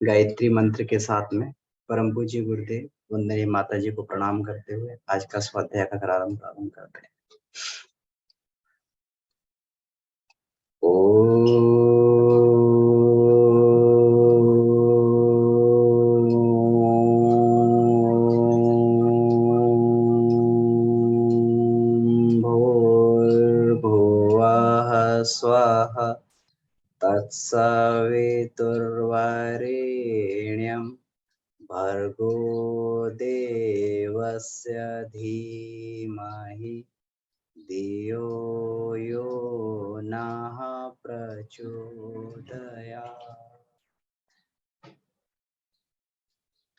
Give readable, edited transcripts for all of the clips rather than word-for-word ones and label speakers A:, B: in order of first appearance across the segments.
A: गायत्री मंत्र के साथ में परम पूज्य गुरुदेव वंदनीय माता जी को प्रणाम करते हुए आज का स्वाध्याय का प्रारंभ करते हैं। भूर्भुवः स्वः तत्सवितुर्वरेण्यं भर्गो देवस्य धीमहि धियो यो नः प्रचोदयात्।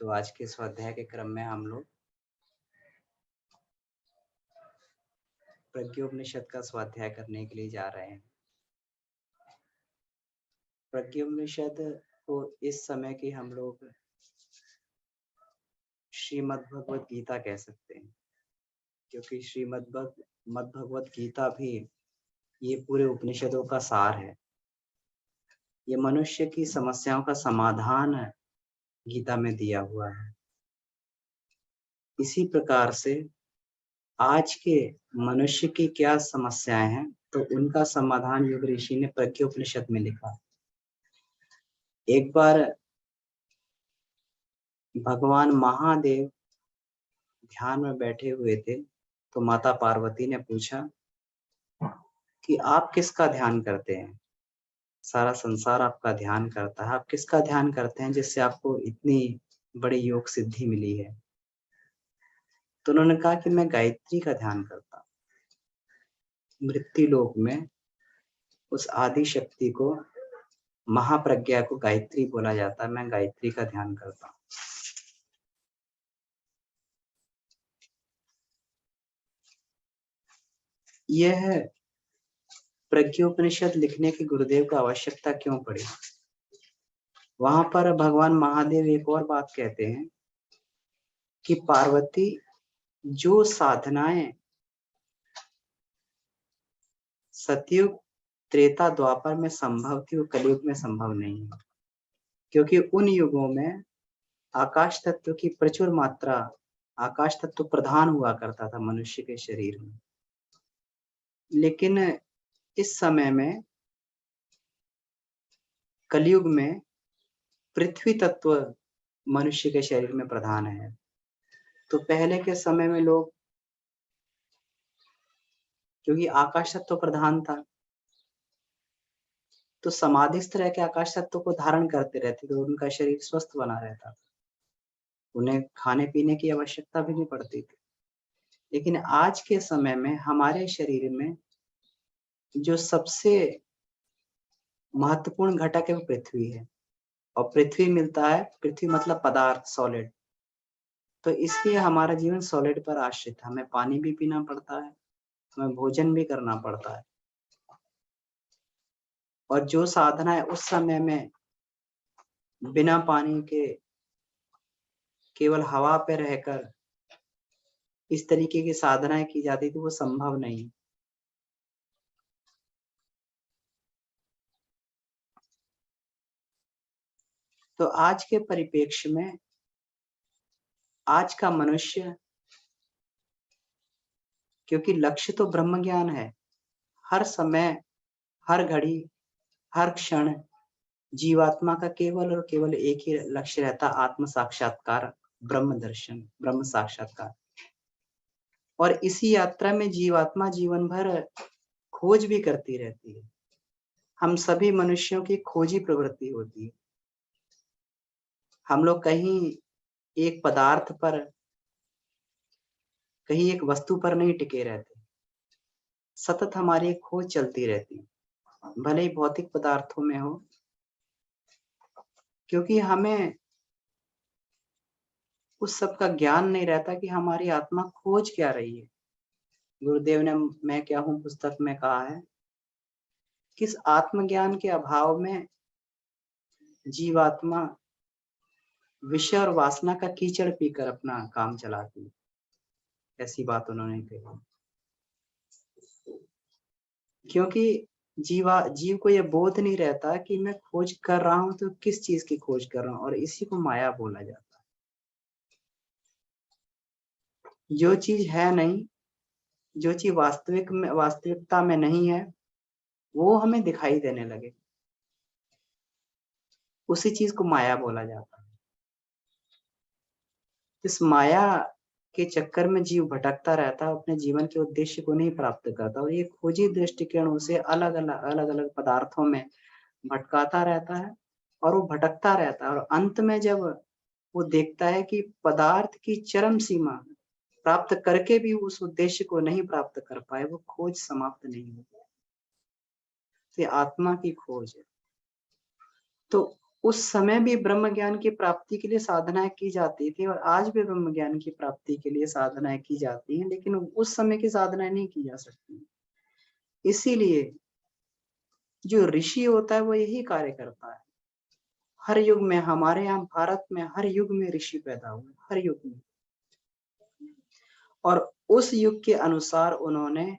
A: तो आज के स्वाध्याय के क्रम में हम लोग प्रज्ञोपनिषद का स्वाध्याय करने के लिए जा रहे हैं। प्रज्ञोपनिषद को इस समय की हम लोग श्रीमद् भगवत गीता कह सकते हैं, क्योंकि श्रीमद् भगवत गीता भी ये पूरे उपनिषदों का सार है। ये मनुष्य की समस्याओं का समाधान गीता में दिया हुआ है। इसी प्रकार से आज के मनुष्य की क्या समस्याएं हैं, तो उनका समाधान योग ऋषि ने प्रज्ञोपनिषद में लिखा। एक बार भगवान महादेव ध्यान में बैठे हुए थे, तो माता पार्वती ने पूछा कि आप किसका ध्यान करते हैं? सारा संसार आपका ध्यान करता है, आप किसका ध्यान करते हैं जिससे आपको इतनी बड़ी योग सिद्धि मिली है? तो उन्होंने कहा कि मैं गायत्री का ध्यान करता हूँ। मृत्यु लोक में उस आदि शक्ति को, महाप्रज्ञा को गायत्री बोला जाता है। मैं गायत्री का ध्यान करता हूँ। यह प्रज्ञोपनिषद लिखने की गुरुदेव को आवश्यकता क्यों पड़ी? वहां पर भगवान महादेव एक और बात कहते हैं कि पार्वती, जो साधनाएं सतयुग त्रेता द्वापर में संभव थी, वो कलयुग में संभव नहीं है, क्योंकि उन युगों में आकाश तत्व की प्रचुर मात्रा, आकाश तत्व प्रधान हुआ करता था मनुष्य के शरीर में। लेकिन इस समय में कलयुग में पृथ्वी तत्व मनुष्य के शरीर में प्रधान है। तो पहले के समय में लोग, क्योंकि आकाश तत्व प्रधान था, तो समाधिस्थ रह के आकाश तत्व को धारण करते रहते, तो उनका शरीर स्वस्थ बना रहता था, उन्हें खाने पीने की आवश्यकता भी नहीं पड़ती थी। लेकिन आज के समय में हमारे शरीर में जो सबसे महत्वपूर्ण घटक है वो पृथ्वी है, और पृथ्वी मिलता है, पृथ्वी मतलब पदार्थ, सॉलिड। तो इसलिए हमारा जीवन सॉलिड पर आश्रित है। हमें पानी भी पीना पड़ता है, हमें भोजन भी करना पड़ता है, और जो साधना है उस समय में बिना पानी के केवल हवा पे रहकर इस तरीके की साधनाएं की जाती थी, वो संभव नहीं। तो आज के परिप्रेक्ष्य में आज का मनुष्य, क्योंकि लक्ष्य तो ब्रह्म ज्ञान है, हर समय, हर घड़ी, हर क्षण जीवात्मा का केवल और केवल एक ही लक्ष्य रहता, आत्म साक्षात्कार, ब्रह्म दर्शन, ब्रह्म साक्षात्कार। और इसी यात्रा में जीवात्मा जीवन भर खोज भी करती रहती है। हम सभी मनुष्यों की खोजी प्रवृत्ति होती है। हम लोग कहीं एक पदार्थ पर, कहीं एक वस्तु पर नहीं टिके रहते, सतत हमारी खोज चलती रहती है, भले ही भौतिक पदार्थों में हो, क्योंकि हमें उस सब का ज्ञान नहीं रहता कि हमारी आत्मा खोज क्या रही है। गुरुदेव ने मैं क्या हूं पुस्तक में कहा है, किस आत्मज्ञान के अभाव में जीवात्मा विषय और वासना का कीचड़ पीकर अपना काम चलाती है। ऐसी बात उन्होंने कही, क्योंकि जीव को यह बोध नहीं रहता कि मैं खोज कर रहा हूं तो किस चीज की खोज कर रहा हूं, और इसी को माया बोला जाता है। जो चीज है नहीं, जो चीज वास्तविकता में नहीं है, वो हमें दिखाई देने लगे, उसी चीज को माया बोला जाता है। इस माया के चक्कर में जीव भटकता रहता है, अपने जीवन के उद्देश्य को नहीं प्राप्त करता, और ये खोजी दृष्टिकोण उसे अलग अलग पदार्थों में भटकाता रहता है, और वो भटकता रहता है, और अंत में जब वो देखता है कि पदार्थ की चरम सीमा प्राप्त करके भी उस उद्देश्य को नहीं प्राप्त कर पाए, वो खोज समाप्त नहीं होती। तो आत्मा की खोज है। तो उस समय भी ब्रह्म ज्ञान की प्राप्ति के लिए साधनाएं की जाती थी, और आज भी ब्रह्म ज्ञान की प्राप्ति के लिए साधनाएं की जाती हैं, लेकिन उस समय की साधनाएं नहीं की जा सकती। इसीलिए जो ऋषि होता है वो यही कार्य करता है। हर युग में, हमारे यहाँ भारत में हर युग में ऋषि पैदा हुए, हर युग में, और उस युग के अनुसार उन्होंने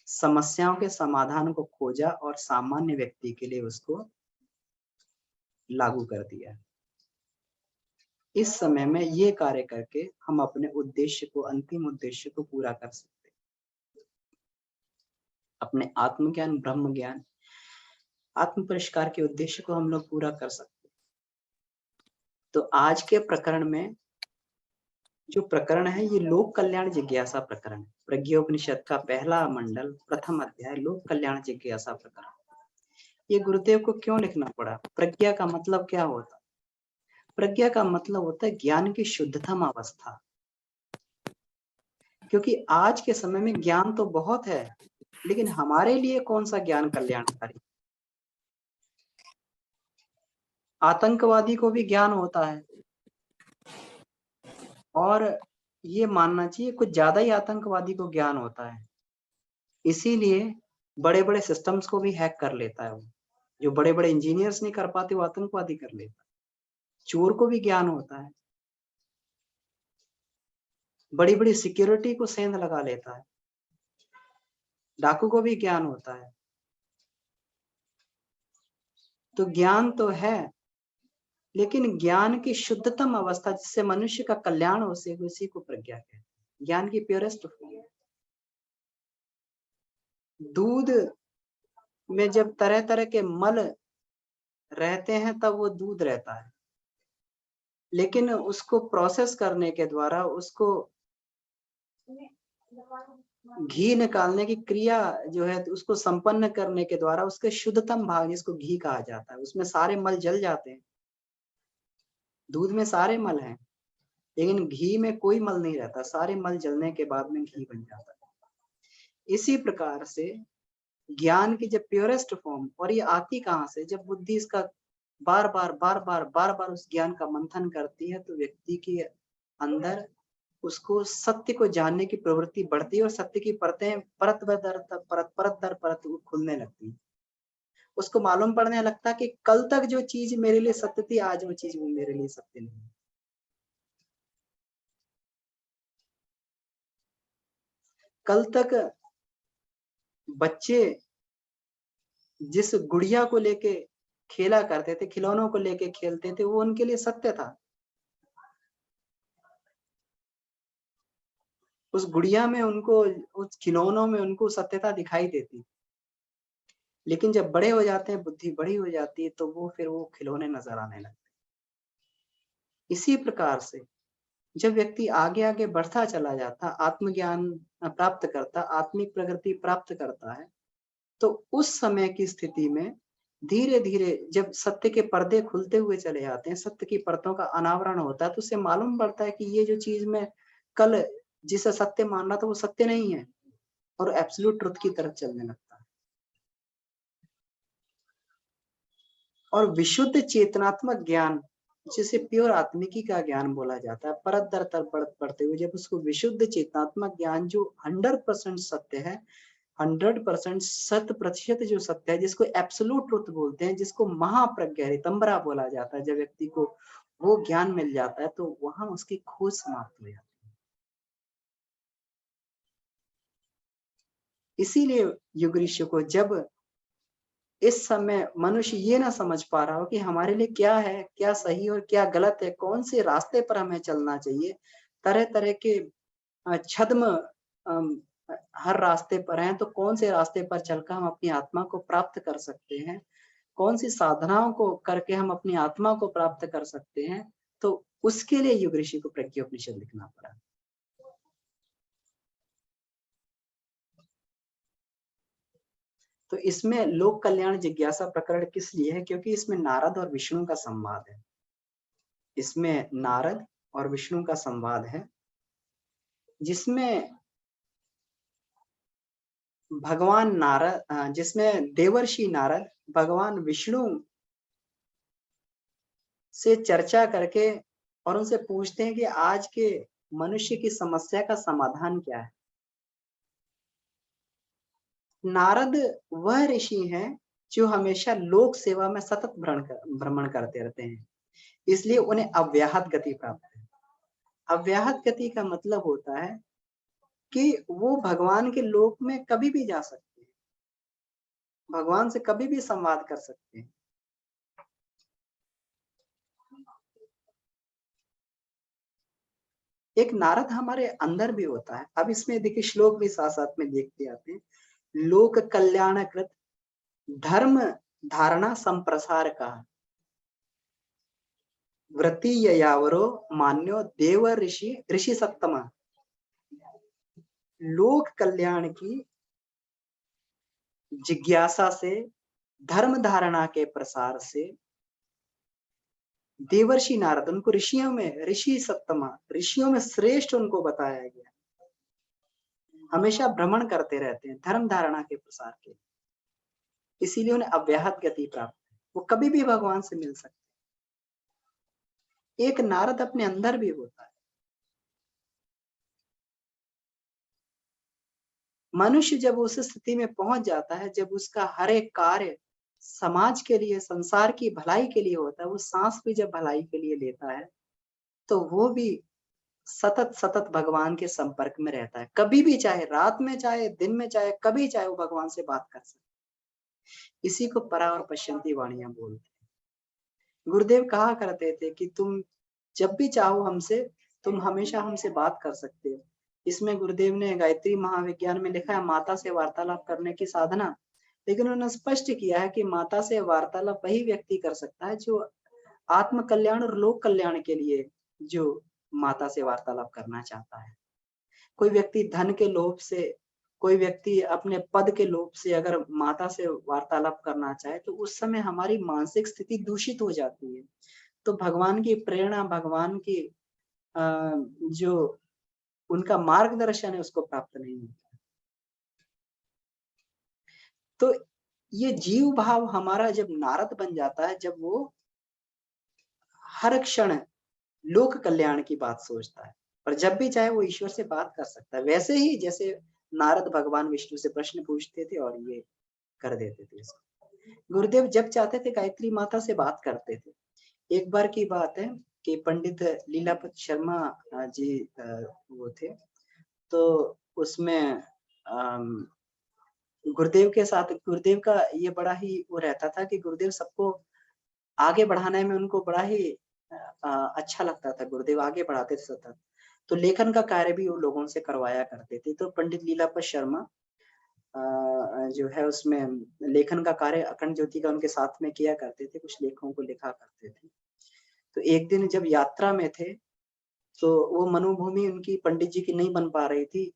A: समस्याओं के समाधान को खोजा और सामान्य व्यक्ति के लिए उसको लागू कर दिया। इस समय में ये कार्य करके हम अपने उद्देश्य को, अंतिम उद्देश्य को पूरा कर सकते हैं। अपने आत्मज्ञान, ब्रह्म ज्ञान, आत्म परिष्कार के उद्देश्य को हम लोग पूरा कर सकते हैं। तो आज के प्रकरण में जो प्रकरण है, ये लोक कल्याण जिज्ञासा प्रकरण है। प्रज्ञोपनिषद का पहला मंडल, प्रथम अध्याय, लोक कल्याण जिज्ञासा प्रकरण। ये गुरुदेव को क्यों लिखना पड़ा? प्रज्ञा का मतलब क्या होता? प्रज्ञा का मतलब होता है ज्ञान की शुद्धतम अवस्था। क्योंकि आज के समय में ज्ञान तो बहुत है, लेकिन हमारे लिए कौन सा ज्ञान कल्याणकारी? आतंकवादी को भी ज्ञान होता है, और ये मानना चाहिए कुछ ज्यादा ही आतंकवादी को ज्ञान होता है। इसीलिए बड़े बड़े सिस्टम्स को भी हैक कर लेता है वो। जो बड़े बड़े इंजीनियर्स नहीं कर पाते, वो आतंकवादी कर लेता है। चोर को भी ज्ञान होता है, बड़ी बड़ी सिक्योरिटी को सेंध लगा लेता है। डाकू को भी ज्ञान होता है। तो ज्ञान तो है, लेकिन ज्ञान की शुद्धतम अवस्था जिससे मनुष्य का कल्याण हो सके, उसी को प्रज्ञा कहते हैं। ज्ञान की प्योरेस्ट फॉर्म है। दूध में जब तरह तरह के मल रहते हैं तब वो दूध रहता है, लेकिन उसको प्रोसेस करने के द्वारा, उसको घी निकालने की क्रिया जो है, उसको संपन्न करने के द्वारा उसके शुद्धतम भाग, जिसको घी कहा जाता है, उसमें सारे मल जल जाते हैं। दूध में सारे मल हैं, लेकिन घी में कोई मल नहीं रहता। सारे मल जलने के बाद में घी बन जाता है। इसी प्रकार से ज्ञान की जब प्योरेस्ट फॉर्म, और ये आती कहाँ से? जब बुद्धि इसका बार बार उस ज्ञान का मंथन करती है, तो व्यक्ति के अंदर उसको सत्य को जानने की प्रवृत्ति बढ़ती है, और सत्य की परतें परत दर परत खुलने लगती है। उसको मालूम पड़ने लगता है कि कल तक जो चीज मेरे लिए सत्य थी, आज वो चीज मेरे लिए सत्य नहीं। कल तक बच्चे जिस गुड़िया को लेके खेला करते थे, खिलौनों को लेके खेलते थे, वो उनके लिए सत्य था। उस गुड़िया में उनको, उस खिलौनों में उनको सत्यता दिखाई देती। लेकिन जब बड़े हो जाते हैं, बुद्धि बड़ी हो जाती है, तो वो फिर वो खिलौने नजर आने लगते। इसी प्रकार से जब व्यक्ति आगे आगे बढ़ता चला जाता, आत्मज्ञान प्राप्त करता, आत्मिक प्रगति प्राप्त करता है, तो उस समय की स्थिति में धीरे धीरे जब सत्य के पर्दे खुलते हुए चले जाते हैं, सत्य की परतों का अनावरण होता है, तो उसे मालूम पड़ता है कि ये जो चीज मैं कल जिसे सत्य मान रहा था, वो सत्य नहीं है, और एब्सोल्यूट ट्रुथ की तरफ चलने लगता है। और विशुद्ध चेतनात्मक ज्ञान, जिसे प्योर आत्मिकी का ज्ञान बोला जाता है, परत दर परत पढ़ते हुए जब उसको विशुद्ध चेतनात्मक ज्ञान, जो 100% सत्य है, 100% 100% जो सत्य है, जिसको एब्सोल्यूट ट्रुथ बोलते हैं, जिसको महाप्रज्ञा रितंबरा बोला जाता है, जब व्यक्ति को वो ज्ञान मिल जाता है, तो वहां उसकी खोज समाप्त हो जाती है। इसीलिए युग ऋषि को जब इस समय मनुष्य ये ना समझ पा रहा हो कि हमारे लिए क्या है, क्या सही और क्या गलत है, कौन से रास्ते पर हमें चलना चाहिए, तरह तरह के छद्म अम, हर रास्ते पर हैं, तो कौन से रास्ते पर चलकर हम अपनी आत्मा को प्राप्त कर सकते हैं, कौन सी साधनाओं को करके हम अपनी आत्मा को प्राप्त कर सकते हैं, तो उसके लिए युग ऋषि को प्रज्ञोपनिषद लिखना पड़ा। तो इसमें लोक कल्याण जिज्ञासा प्रकरण किस लिए है? क्योंकि इसमें नारद और विष्णु का संवाद है। इसमें नारद और विष्णु का संवाद है, जिसमें भगवान नारद जिसमें देवर्षि नारद भगवान विष्णु से चर्चा करके और उनसे पूछते हैं कि आज के मनुष्य की समस्या का समाधान क्या है। नारद वह ऋषि हैं जो हमेशा लोक सेवा में सतत भ्रमण करते रहते हैं, इसलिए उन्हें अव्याहत गति प्राप्त है। अव्याहत गति का मतलब होता है कि वो भगवान के लोक में कभी भी जा सकते हैं, भगवान से कभी भी संवाद कर सकते हैं। एक नारद हमारे अंदर भी होता है। अब इसमें देखिए श्लोक भी साथ साथ में देखते आते हैं। लोक कल्याणकृत धर्म धारणा संप्रसार का वृत्ति यावरो मान्यो देव ऋषि ऋषि सत्तम। लोक कल्याण की जिज्ञासा से, धर्म धारणा के प्रसार से देवर्षि नारद, उनको ऋषियों में ऋषि सत्तमा, ऋषियों में श्रेष्ठ उनको बताया गया, हमेशा भ्रमण करते रहते हैं धर्म धारणा के प्रसार के, इसीलिए उन्हें अव्याहत गति प्राप्त है। वो कभी भी भगवान से मिल सकते हैं। एक नारद अपने अंदर भी होता है। मनुष्य जब उस स्थिति में पहुंच जाता है, जब उसका हर एक कार्य समाज के लिए, संसार की भलाई के लिए होता है, वो सांस भी जब भलाई के लिए लेता है, तो वो भी सतत सतत भगवान के संपर्क में रहता है। कभी भी, चाहे रात में, चाहे दिन में, चाहे कभी, चाहे वो भगवान से बात कर सकता है। इसी को परा और पश्यंती वाणियां बोलते हैं। गुरुदेव कहा करते थे कि तुम जब भी चाहो हमसे, तुम हमेशा हमसे बात कर सकते हो। इसमें गुरुदेव ने गायत्री महाविज्ञान में लिखा है माता से वार्तालाप करने की साधना, लेकिन उन्होंने स्पष्ट किया है कि माता से वार्तालाप वही व्यक्ति कर सकता है जो आत्म कल्याण और लोक कल्याण के लिए जो माता से वार्तालाप करना चाहता है। कोई व्यक्ति धन के लोभ से, कोई व्यक्ति अपने पद के लोभ से अगर माता से वार्तालाप करना चाहे, तो उस समय हमारी मानसिक स्थिति दूषित हो जाती है। तो भगवान की प्रेरणा, भगवान की जो उनका मार्गदर्शन है, उसको प्राप्त नहीं होता। तो ये जीव भाव हमारा जब नारद बन जाता है, जब वो हर क्षण लोक कल्याण की बात सोचता है, और जब भी चाहे वो ईश्वर से बात कर सकता है, वैसे ही जैसे नारद भगवान विष्णु से प्रश्न पूछते थे और ये कर देते थे इसको। गुरुदेव जब चाहते थे गायत्री माता से बात करते थे। एक बार की बात है कि पंडित लीलापत शर्मा जी वो थे, तो उसमें गुरुदेव के साथ, गुरुदेव का ये बड़ा ही वो रहता था कि गुरुदेव सबको आगे बढ़ाने में उनको बड़ा ही अच्छा लगता था। गुरुदेव आगे बढ़ाते थे सतत। तो लेखन का कार्य भी वो लोगों से करवाया करते थे। तो पंडित लीलापत शर्मा जो है उसमें लेखन का कार्य अखंड ज्योति का उनके साथ में किया करते थे, कुछ लेखों को लिखा करते थे। तो एक दिन जब यात्रा में थे, तो वो मनोभूमि उनकी पंडित जी की नहीं बन पा रही थी।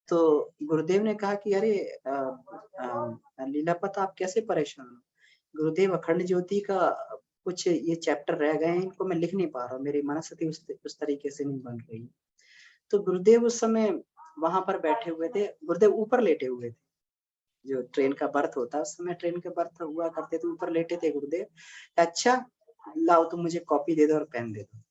A: तो गुरुदेव ने कहा कि अरे लीलापत आप कैसे परेशान हो? गुरुदेव अखंड ज्योति का कुछ ये चैप्टर रह गए हैं, इनको मैं लिख नहीं पा रहा हूँ, मेरी मनस्थिति उस तरीके से नहीं बन रही। तो गुरुदेव उस समय वहां पर बैठे हुए थे, गुरुदेव ऊपर लेटे हुए थे। जो ट्रेन का बर्थ होता है, उस समय ट्रेन के बर्थ हुआ करते थे, ऊपर लेटे थे गुरुदेव। अच्छा लाओ तुम मुझे कॉपी दे दो और पेन दे दो।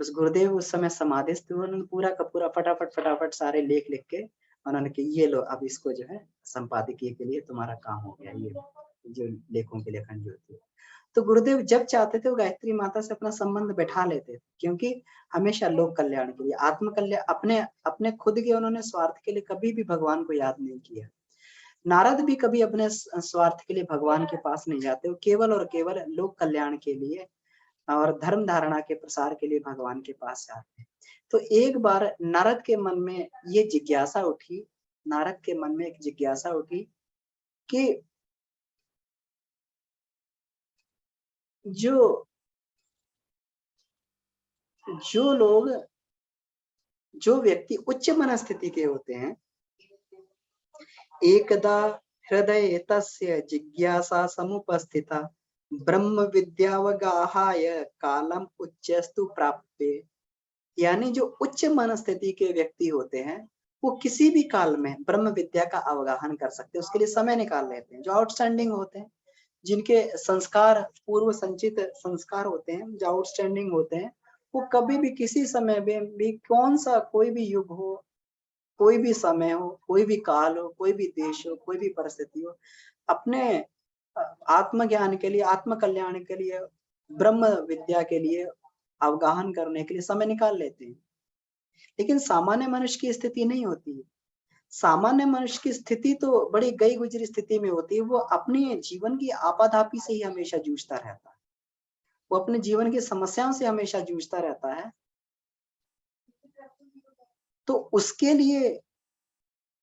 A: उस गुरुदेव उस समय समाधिस्थ थे, उन्होंने पूरा का पूरा फटाफट फटाफट सारे लेख लिख के उन्होंने कि ये लो, अब इसको जो है संपादकीय के लिए तुम्हारा काम हो गया, ये जो लेखों के लेखन जो थे। तो गुरुदेव जब चाहते थे वो गायत्री माता से अपना संबंध बैठा लेते थे, क्योंकि हमेशा लोक कल्याण के लिए, आत्म कल्याण, अपने अपने खुद के उन्होंने स्वार्थ के लिए कभी भी भगवान को याद नहीं किया। नारद भी कभी अपने स्वार्थ के लिए भगवान के पास नहीं जाते, वो केवल और केवल लोक कल्याण के लिए और धर्म धारणा के प्रसार के लिए भगवान के पास जाते हैं। तो एक बार नारद के मन में ये जिज्ञासा उठी, नारद के मन में एक जिज्ञासा उठी कि जो जो लोग जो व्यक्ति उच्च मनस्थिति के होते हैं, एकदा हृदये तस्य जिज्ञासा समुपस्थिता ब्रह्म विद्यावगाहाय कालम उच्चस्तु प्राप्ते। यानी जो उच्च मनस्थिति के व्यक्ति होते हैं, वो किसी भी काल में ब्रह्म विद्या का अवगाहन कर सकते हैं, उसके लिए समय निकाल लेते हैं। जो आउटस्टैंडिंग होते हैं, जिनके संस्कार पूर्व संचित संस्कार होते हैं, जो आउटस्टैंडिंग होते हैं, वो कभी भी किसी समय में भी कौन सा कोई भी युग हो, कोई भी समय हो, कोई भी काल हो, कोई भी देश हो, कोई भी परिस्थिति हो, अपने आत्मज्ञान के लिए, आत्म कल्याण के लिए, ब्रह्म विद्या के लिए अवगाहन करने के लिए समय निकाल लेते हैं। लेकिन सामान्य मनुष्य की स्थिति नहीं होती है। सामान्य मनुष्य की स्थिति तो बड़ी गई गुजरी स्थिति में होती है। वो अपने जीवन की आपाधापी से ही हमेशा जूझता रहता है, वो अपने जीवन की समस्याओं से हमेशा जूझता रहता है। तो उसके लिए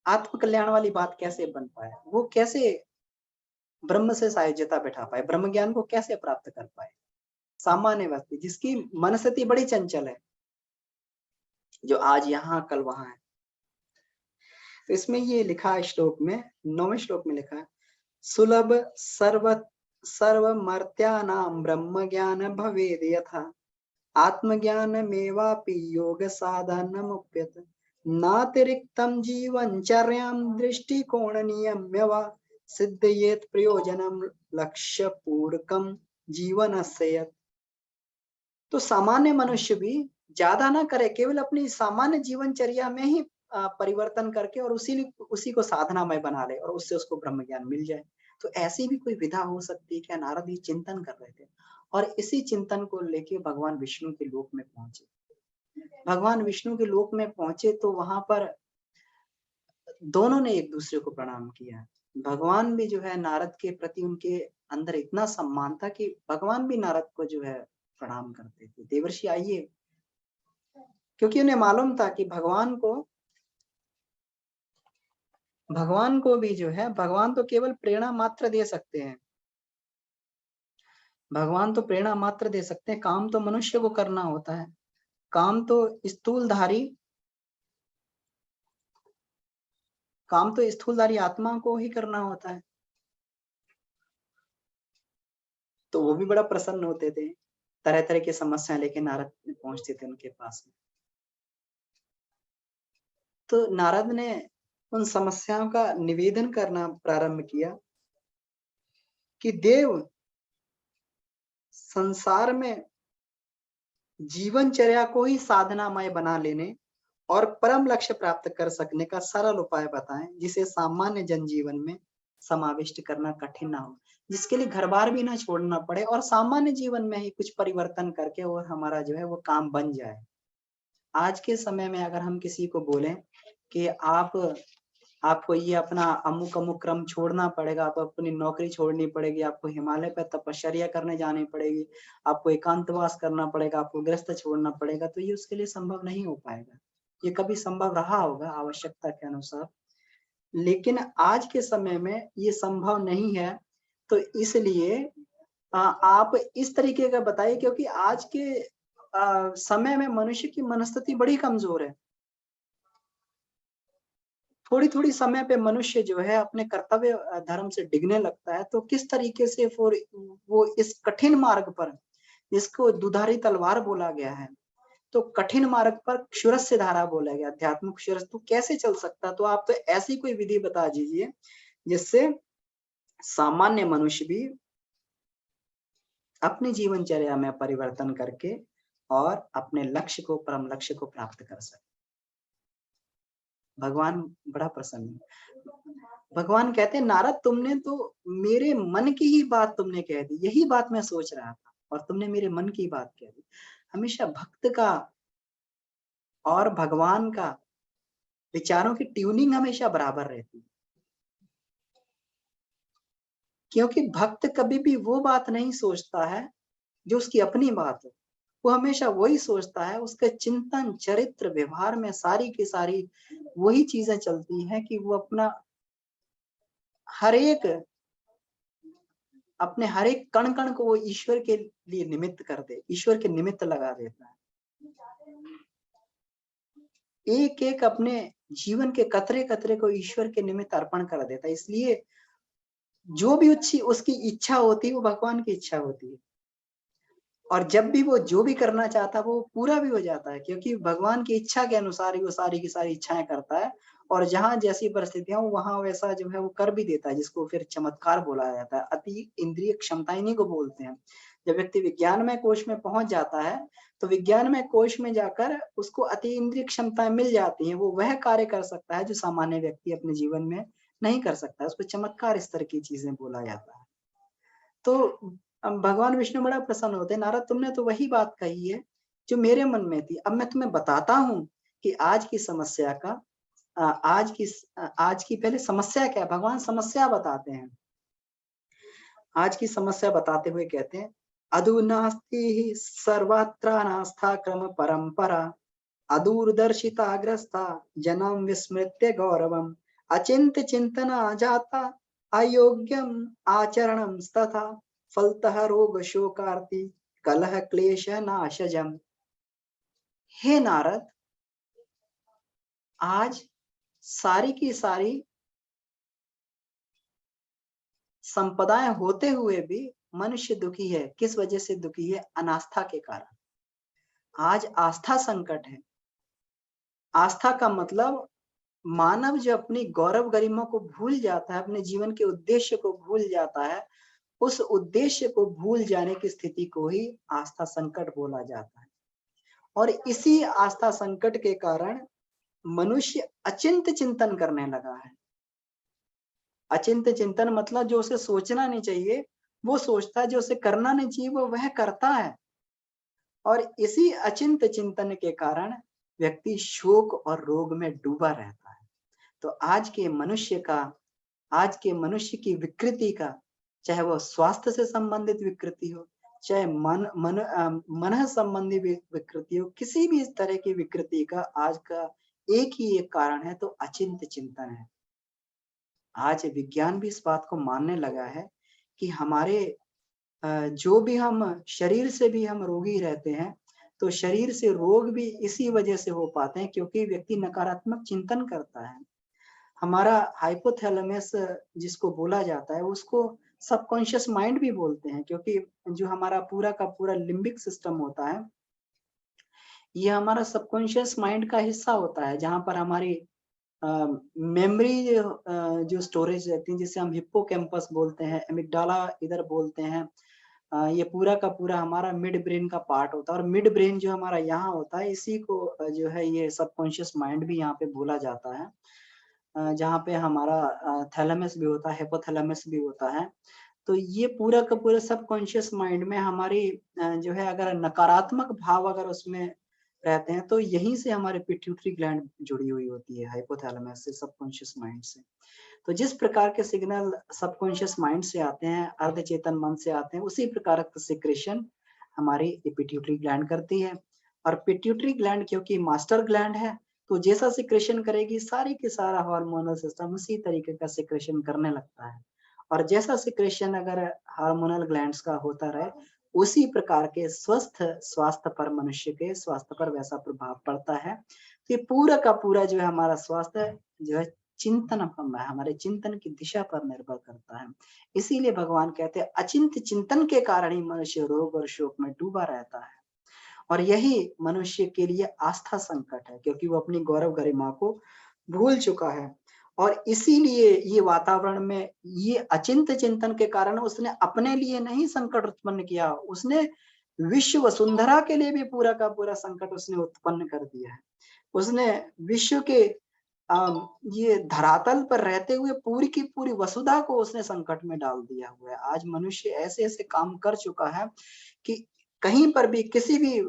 A: आत्म कल्याण वाली बात कैसे बन पाए, वो कैसे ब्रह्म से सायुज्यता बैठा पाए, ब्रह्म ज्ञान को कैसे प्राप्त कर पाए। सामान्य व्यक्ति जिसकी मनस्थिति बड़ी चंचल है, जो आज यहाँ कल वहां है। तो इसमें ये लिखा है श्लोक में, 9वें श्लोक में लिखा है, सुलभ सर्वमर्त्यानां ब्रह्म ज्ञान भवेद यथा आत्मज्ञानमेवापि योग साधनमुप्यत नातिरिक्तं जीवनचर्यां दृष्टिकोण नियम्य वा सिद्धयेत प्रयोजनम लक्ष्य पूर्वकम जीवनस्य यत्। तो सामान्य मनुष्य भी ज्यादा ना करे, केवल अपनी सामान्य जीवनचर्या में ही परिवर्तन करके और उसी को साधनामय बना ले और उससे उसको ब्रह्म ज्ञान मिल जाए। तो ऐसी भी कोई विधा हो सकती है क्या? नारद ये चिंतन कर रहे थे और इसी चिंतन को लेके भगवान विष्णु के लोक में पहुंचे। भगवान विष्णु के लोक में पहुंचे तो वहां पर दोनों ने एक दूसरे को प्रणाम किया। भगवान भी जो है नारद के प्रति उनके अंदर इतना सम्मान था कि भगवान भी नारद को जो है प्रणाम करते थे, देवर्षि आइए, क्योंकि उन्हें मालूम था कि भगवान को भी जो है, भगवान तो केवल प्रेरणा मात्र दे सकते हैं। भगवान तो प्रेरणा मात्र दे सकते हैं, काम तो मनुष्य को करना होता है। काम तो स्थूलधारी आत्मा को ही करना होता है। तो वो भी बड़ा प्रसन्न होते थे, तरह तरह की समस्या लेके नारद पहुंचते थे उनके पास में। तो नारद ने उन समस्याओं का निवेदन करना प्रारंभ किया कि देव, संसार में जीवनचर्या को ही साधनामय बना लेने और परम लक्ष्य प्राप्त कर सकने का सरल उपाय बताएं, जिसे सामान्य जनजीवन में समाविष्ट करना कठिन ना हो, जिसके लिए घर बार भी ना छोड़ना पड़े और सामान्य जीवन में ही कुछ परिवर्तन करके और हमारा जो है वो काम बन जाए। आज के समय में अगर हम किसी को बोलें कि आपको ये अपना अमुक अमुक क्रम छोड़ना पड़ेगा, आपको अपनी नौकरी छोड़नी पड़ेगी, आपको हिमालय पर तपश्चर्या करने जानी पड़ेगी, आपको एकांतवास करना पड़ेगा, आपको गृहस्थ छोड़ना पड़ेगा, तो ये उसके लिए संभव नहीं हो पाएगा। ये कभी संभव रहा होगा आवश्यकता के अनुसार, लेकिन आज के समय में ये संभव नहीं है। तो इसलिए आप इस तरीके का बताइए, क्योंकि आज के समय में मनुष्य की मनस्थिति बड़ी कमजोर है। थोड़ी-थोड़ी समय पे मनुष्य जो है अपने कर्तव्य धर्म से डिगने लगता है, तो किस तरीके से फिर वो इस कठिन मार्ग पर, जिसको दुधारी तलवार बोला गया है, तो कठिन मार्ग पर क्षुरस्य धारा बोला गया, अध्यात्म क्षुरस्य, तो कैसे चल सकता? तो आप तो ऐसी कोई विधि बता दीजिए जिससे सामान्य मनुष्य भी अपनी जीवनचर्या में परिवर्तन करके और अपने लक्ष्य को, परम लक्ष्य को प्राप्त कर सके। भगवान बड़ा प्रसन्न है। भगवान कहते हैं, नारद तुमने तो मेरे मन की ही बात तुमने कह दी, यही बात मैं सोच रहा था और तुमने मेरे मन की बात कह दी। हमेशा भक्त का और भगवान का विचारों की ट्यूनिंग हमेशा बराबर रहती है। क्योंकि भक्त कभी भी वो बात नहीं सोचता है जो उसकी अपनी बात है। वो हमेशा वही सोचता है, उसके चिंतन, चरित्र, व्यवहार में सारी की सारी वही चीजें चलती हैं कि वो हर एक हर एक कण-कण को वो ईश्वर के लिए निमित्त कर दे, ईश्वर के निमित्त लगा देता है। एक-एक अपने जीवन के कतरे-कतरे को ईश्वर के निमित्त अर्पण कर देता है। इसलिए जो भी उसकी इच्छा होती है, वो भगवान की इच्छा होती है। और जब भी वो जो भी करना चाहता है, वो पूरा भी हो जाता है, क्योंकि भगवान की इच्छा के अनुसार ही वो सारी की सारी इच्छाएँ करता है। और जहाँ जैसी परिस्थितियाँ हो, वहाँ वैसा जो है वो कर भी देता है, जिसको फिर चमत्कार बोला जाता है। अति इंद्रिय क्षमता इन्हीं को बोलते हैं। जब व्यक्ति विज्ञानमय कोश में पहुँच जाता है, तो विज्ञानमय कोश में जाकर उसको अति इंद्रिय क्षमताएँ मिल जाती हैं। वो वह कार्य कर सकता है, जो सामान्य व्यक्ति अपने जीवन में नहीं कर सकता। उसको चमत्कार स्तर की चीज़ें बोला जाता है। तो भगवान विष्णु बड़ा प्रसन्न होते हैं, नारद तुमने तो वही बात कही है जो मेरे मन में थी। अब मैं तुम्हें बताता हूँ कि आज की समस्या का आज की पहले समस्या क्या है? भगवान समस्या बताते हैं। आज की समस्या बताते हुए कहते हैं, अधुनास्ति सर्वत्रानास्था क्रम परंपरा अदूरदर्शिताग्रस्ता जनम विस्मृत्य गौरवम अचिंत्य चिंतना जाता अयोग्यम आचरणम तथा फलतः रोग शोकार्ति कलह क्लेश नाशजम। हे नारद, आज सारी की सारी संपदाएं होते हुए भी मनुष्य दुखी है। किस वजह से दुखी है? अनास्था के कारण। आज आस्था संकट है। आस्था का मतलब मानव जो अपनी गौरव गरिमा को भूल जाता है, अपने जीवन के उद्देश्य को भूल जाता है, उस उद्देश्य को भूल जाने की स्थिति को ही आस्था संकट बोला जाता है। और इसी आस्था संकट के कारण मनुष्य अचिंत्य चिंतन करने लगा है। अचिंत्य चिंतन मतलब जो उसे सोचना नहीं चाहिए वो सोचता है, जो उसे करना नहीं चाहिए वो वह करता है। और इसी अचिंत्य चिंतन के कारण व्यक्ति शोक और रोग में डूबा रहता है। तो आज के मनुष्य की विकृति का, चाहे वो स्वास्थ्य से संबंधित विकृति हो, चाहे मन संबंधी विकृति हो, किसी भी इस तरह की विकृति का आज का एक कारण है, तो अचिंत्य चिंतन है। आज विज्ञान भी इस बात को मानने लगा है कि हमारे जो भी हम शरीर से भी हम रोगी रहते हैं, तो शरीर से रोग भी इसी वजह से हो पाते हैं क्योंकि व्यक्ति नकारात्मक चिंतन करता है। हमारा हाइपोथैलेमस जिसको बोला जाता है, उसको सबकॉन्शियस माइंड भी बोलते हैं, क्योंकि जो हमारा पूरा का पूरा लिम्बिक सिस्टम होता है, ये हमारा सबकॉन्शियस माइंड का हिस्सा होता है, जहाँ पर हमारी मेमोरी जो स्टोरेज रहती है, जिसे हम हिप्पोकैम्पस बोलते हैं, एमिग्डाला इधर बोलते हैं। ये पूरा का पूरा हमारा मिड ब्रेन का पार्ट होता है, और मिड ब्रेन जो हमारा यहाँ होता है, इसी को जो है ये सबकॉन्शियस माइंड भी यहाँ पे बोला जाता है। जहाँ पे हमारा थैलेमस भी होता है, हिपोथैलेमस भी होता है। तो ये पूरा का पूरा सबकॉन्शियस माइंड में हमारी जो है अगर नकारात्मक भाव अगर उसमें रहते हैं, तो यहीं से हमारे पिट्यूटरी ग्लैंड जुड़ी हुई होती है, हाइपोथैलेमस से, सबकॉन्शियस माइंड से। तो जिस प्रकार के सिग्नल सबकॉन्शियस माइंड से आते हैं, अर्धचेतन मन से आते हैं, उसी प्रकार का सिक्रेशन हमारी पिट्यूटरी ग्लैंड करती है। और पिट्यूटरी ग्लैंड क्योंकि मास्टर ग्लैंड है, तो जैसा सिक्रेशन करेगी, सारी की सारा हार्मोनल सिस्टम उसी तरीके का सिक्रेशन करने लगता है। और जैसा सिक्रेशन अगर हार्मोनल ग्लैंड्स का होता रहे, उसी प्रकार के स्वस्थ स्वास्थ्य पर, मनुष्य के स्वास्थ्य पर वैसा प्रभाव पड़ता है। तो ये पूरा का पूरा जो है हमारा स्वास्थ्य जो है चिंतन है, हमारे चिंतन की दिशा पर निर्भर करता है। इसीलिए भगवान कहते हैं अचिंत्य चिंतन के कारण ही मनुष्य रोग और शोक में डूबा रहता है। और यही मनुष्य के लिए आस्था संकट है, क्योंकि वो अपनी गौरव गरिमा को भूल चुका है। और इसीलिए ये वातावरण में ये अचिंत्य चिंतन के कारण उसने अपने लिए नहीं संकट उत्पन्न किया, उसने विश्व वसुंधरा के लिए भी पूरा का पूरा संकट उसने उत्पन्न कर दिया है। उसने विश्व के ये धरातल पर रहते हुए पूरी की पूरी वसुधा को उसने संकट में डाल दिया हुआ है। आज मनुष्य ऐसे-ऐसे काम कर चुका है कि कहीं पर भी किसी भी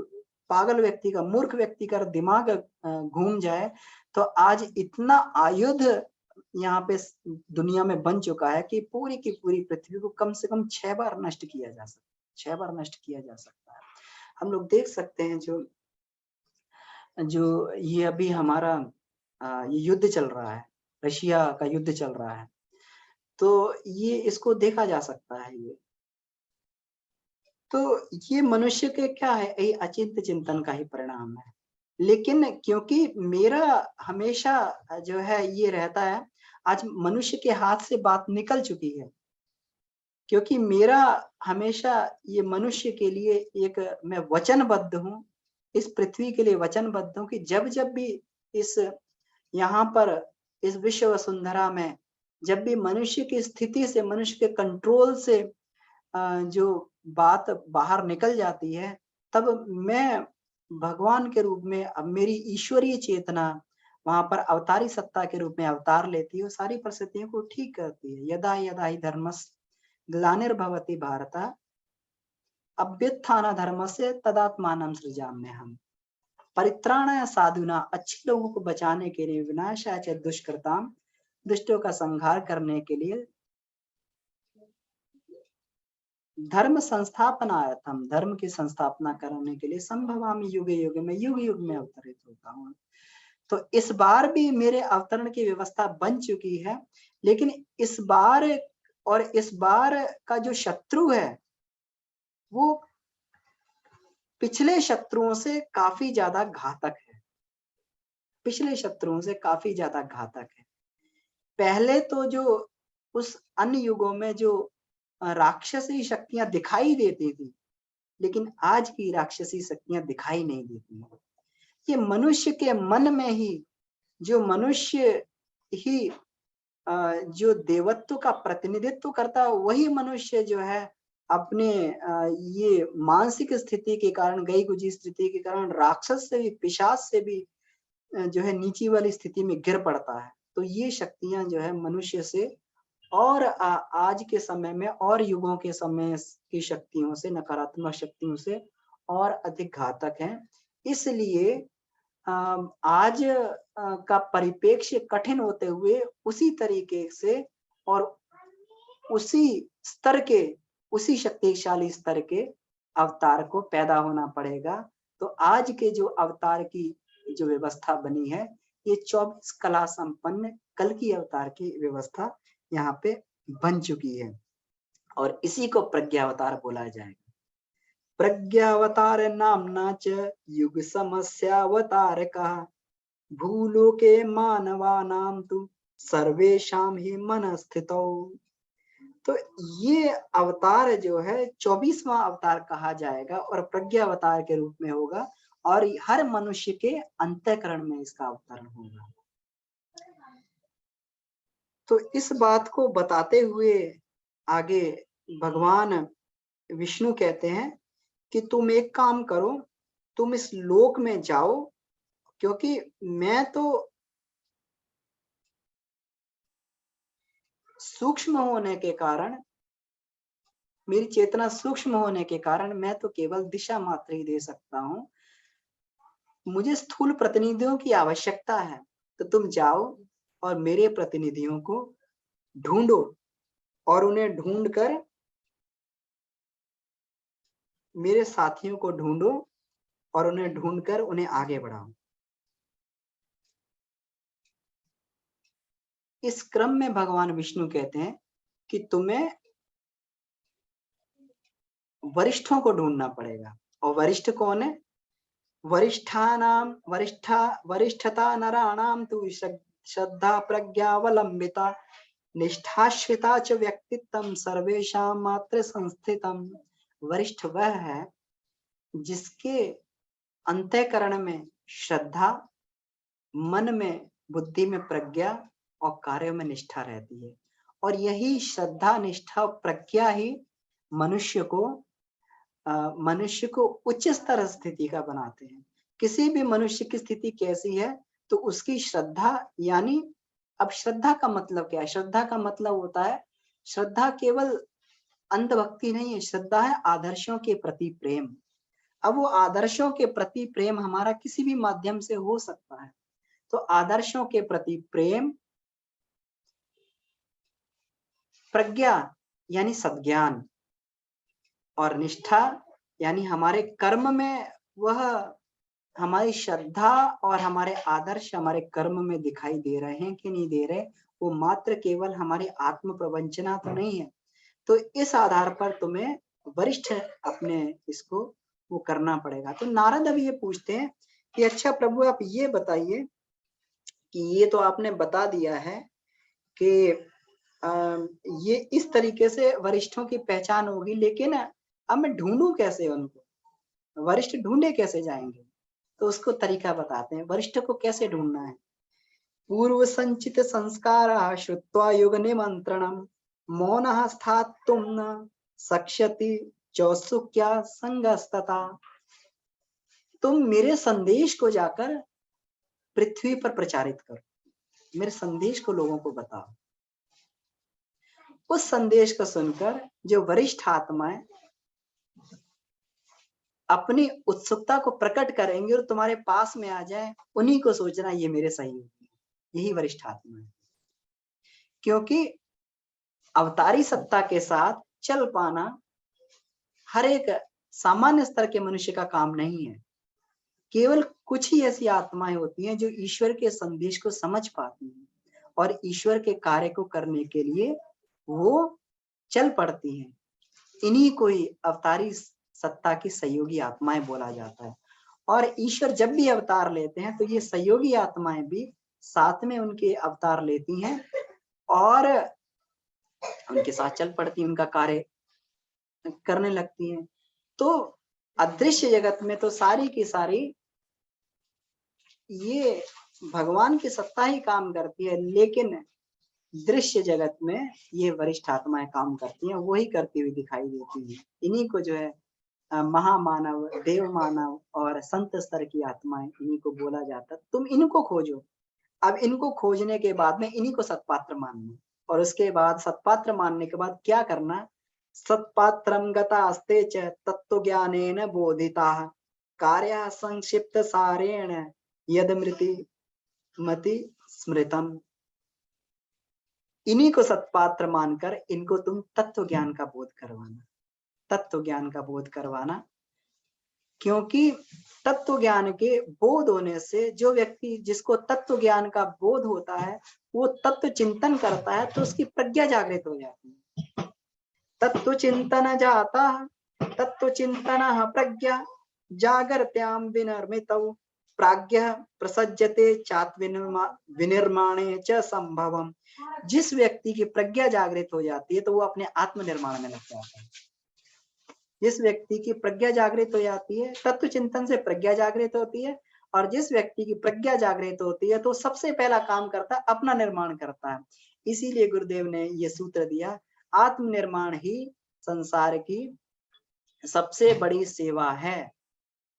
A: पागल व्यक्ति का, मूर्ख व्यक्ति का दिमाग घूम जाए, तो आज इतना आयुध यहाँ पे दुनिया में बन चुका है कि पूरी की पूरी पृथ्वी को कम से कम 6 बार नष्ट किया जा सकता है, 6 बार नष्ट किया जा सकता है। हम लोग देख सकते हैं जो जो ये अभी हमारा ये युद्ध चल रहा है, रशिया का युद्ध चल रहा है, तो ये इसको देखा जा सकता है ये। तो ये मनुष्य के क्या है, ये अचिंत्य चिंतन का ही परिणाम है। लेकिन क्योंकि मेरा हमेशा जो है ये रहता है, आज मनुष्य के हाथ से बात निकल चुकी है, क्योंकि मेरा हमेशा ये मनुष्य के लिए एक मैं वचनबद्ध हूँ, इस पृथ्वी के लिए वचनबद्ध हूँ कि जब-जब भी इस यहाँ पर इस विश्व वसुंधरा में जब भी मनुष्य की स्थिति से, मनुष्य के कंट्रोल से जो बात बाहर निकल जाती है, तब मैं भगवान के रूप में अब मेरी ईश्वरीय चेतना वहाँ पर अवतारी सत्ता के रूप में अवतार लेती है और सारी परिस्थितियों को ठीक करती है। यदा यदा हि धर्मस्य ग्लानिर्भवति भारत अभ्युत्थानधर्मस्य तदात्मानं सृजाम्यहम्। परित्राणाय साधुना, अच्छे लोगों को बचाने के लिए, विनाशाय च दुष्कृताम्, दुष्टों का संहार करने के लिए, धर्म संस्थापनार्थम, धर्म की संस्थापना करने के लिए, संभवामि युगे युगे, मैं युग युग में अवतरित होता हूँ। तो इस बार भी मेरे अवतरण की व्यवस्था बन चुकी है, लेकिन इस बार का जो शत्रु है वो पिछले शत्रुओं से काफी ज्यादा घातक है, पिछले शत्रुओं से काफी ज्यादा घातक है। पहले तो जो उस अन्य युगों में जो राक्षसी शक्तियां दिखाई देती थी, लेकिन आज की राक्षसी शक्तियां दिखाई नहीं देती हैं। ये मनुष्य के मन में ही, जो मनुष्य ही जो देवत्व का प्रतिनिधित्व करता है, वही मनुष्य जो है अपने ये मानसिक स्थिति के कारण, गई गुजी स्थिति के कारण राक्षस से भी, पिशाच से भी जो है नीची वाली स्थिति में गिर पड़ता है। तो ये शक्तियां जो है मनुष्य से और आज के समय में और युगों के समय की शक्तियों से, नकारात्मक शक्तियों से और अधिक घातक हैं। इसलिए आज का परिप्रेक्ष्य कठिन होते हुए उसी तरीके से और उसी स्तर के, उसी शक्तिशाली स्तर के अवतार को पैदा होना पड़ेगा। तो आज के जो अवतार की जो व्यवस्था बनी है, ये 24 कला संपन्न कल्कि अवतार की व्यवस्था यहाँ पे बन चुकी है और इसी को प्रज्ञावतार बोला जाएगा। प्रज्ञावतार नामना च युग समस्यावतारकः भूलोके मानवानां तु सर्वेषां हि मनस्थितौ। तो ये अवतार जो है 24वां अवतार कहा जाएगा और प्रज्ञावतार के रूप में होगा और हर मनुष्य के अंतःकरण में इसका अवतरण होगा। तो इस बात को बताते हुए आगे भगवान विष्णु कहते हैं कि तुम एक काम करो, तुम इस लोक में जाओ, क्योंकि मैं तो सूक्ष्म होने के कारण, मेरी चेतना सूक्ष्म होने के कारण मैं तो केवल दिशा मात्र ही दे सकता हूँ। मुझे स्थूल प्रतिनिधियों की आवश्यकता है, तो तुम जाओ और मेरे प्रतिनिधियों को ढूंढो और उन्हें ढूंढकर, मेरे साथियों को ढूंढो और उन्हें ढूंढकर उन्हें आगे बढ़ाओ। इस क्रम में भगवान विष्णु कहते हैं कि तुम्हें वरिष्ठों को ढूंढना पड़ेगा। और वरिष्ठ कौन है? वरिष्ठता नराणां तु श्रद्धा प्रज्ञावलंबिता निष्ठाश्रिता च व्यक्तित्वं सर्वेषां मात्र संस्थितम्। वरिष्ठ वह है जिसके अंतःकरण में श्रद्धा, मन में, बुद्धि में प्रज्ञा और कार्य में निष्ठा रहती है। और यही श्रद्धा, निष्ठा और प्रज्ञा ही मनुष्य को उच्च स्तर स्थिति का बनाते हैं। किसी भी मनुष्य की स्थिति कैसी है, तो उसकी श्रद्धा, यानी अब श्रद्धा का मतलब क्या है? श्रद्धा का मतलब होता है, श्रद्धा केवल अंधभक्ति नहीं है, श्रद्धा है आदर्शों के प्रति प्रेम। अब वो आदर्शों के प्रति प्रेम हमारा किसी भी माध्यम से हो सकता है। तो आदर्शों के प्रति प्रेम प्रज्ञा यानी सद्ज्ञान, और निष्ठा यानी हमारे कर्म में वह हमारी श्रद्धा और हमारे आदर्श हमारे कर्म में दिखाई दे रहे हैं कि नहीं दे रहे, वो मात्र केवल हमारी आत्म प्रवंचना तो नहीं है। तो इस आधार पर तुम्हें वरिष्ठ अपने इसको वो करना पड़ेगा। तो नारद अब ये पूछते हैं कि अच्छा प्रभु आप ये बताइए कि ये तो आपने बता दिया है कि ये इस तरीके से वरिष्ठों की पहचान होगी, लेकिन अब मैं ढूंढूं कैसे उनको, वरिष्ठ ढूंढे कैसे जाएंगे? तो उसको तरीका बताते हैं, वरिष्ठ को कैसे ढूंढना है। पूर्व संचित संस्कार श्रुत्वा युग निमंत्रणम मौनः स्थातुं न शक्ष्यति चौसुक्या संगस्तता। तुम मेरे संदेश को जाकर पृथ्वी पर प्रचारित करो, मेरे संदेश को लोगों को बताओ। उस संदेश को सुनकर जो वरिष्ठ आत्माएं अपनी उत्सुकता को प्रकट करेंगे और तुम्हारे पास में आ जाए, उन्हीं को सोचना ये मेरे सहयोगी है, यही वरिष्ठ आत्मा है। क्योंकि अवतारी सत्ता के साथ चल पाना हर एक सामान्य स्तर के मनुष्य का काम नहीं है। केवल कुछ ही ऐसी आत्माएं होती हैं जो ईश्वर के संदेश को समझ पाती हैं और ईश्वर के कार्य को करने के लिए वो चल पड़ती हैं। इन्हीं को ही अवतारी सत्ता की सहयोगी आत्माएं बोला जाता है। और ईश्वर जब भी अवतार लेते हैं तो ये सहयोगी आत्माएं भी साथ में उनके अवतार लेती हैं और उनके साथ चल पड़ती, उनका कार्य करने लगती हैं। तो अदृश्य जगत में तो सारी की सारी ये भगवान की सत्ता ही काम करती है, लेकिन दृश्य जगत में ये वरिष्ठ आत्माएं काम करती हैं, वही करती हुई दिखाई देती हैं। इन्हीं को जो है महामानव, देव मानव और संत स्तर की आत्माएं, इन्हीं को बोला जाता। तुम इनको खोजो। अब इनको खोजने के बाद में इन्हीं को सत्पात्र मानना, और उसके बाद सत्पात्र मानने के बाद क्या करना, सत्पात्रम गतास्ते च तत्त्वज्ञानेन बोधिताः कार्या संक्षिप्त सारेण यदमृति मति स्मृतम। इन्हीं को सत्पात्र मानकर इनको तुम तत्व ज्ञान का बोध करवाना, तत्व ज्ञान का बोध करवाना। क्योंकि तत्व ज्ञान के बोध होने से जो व्यक्ति, जिसको तत्व ज्ञान का बोध होता है, वो तत्व चिंतन करता है तो उसकी प्रज्ञा जागृत हो जाती है। तत्व चिंतन जाता तत्व चिंतन प्रज्ञा जागर्त्याम विनर्मितौ प्राज्ञः प्रसज्जते चात विनिर्माणे च संभवम। जिस व्यक्ति की प्रज्ञा जागृत हो जाती है तो वो अपने आत्मनिर्माण में लग जाता है। जिस व्यक्ति की प्रज्ञा जागृत हो जाती है, तत्व चिंतन से प्रज्ञा जागृत होती है, और जिस व्यक्ति की प्रज्ञा जागृत होती है तो सबसे पहला काम करता है, अपना निर्माण करता है। इसीलिए गुरुदेव ने ये सूत्र दिया, आत्मनिर्माण ही संसार की सबसे बड़ी सेवा है।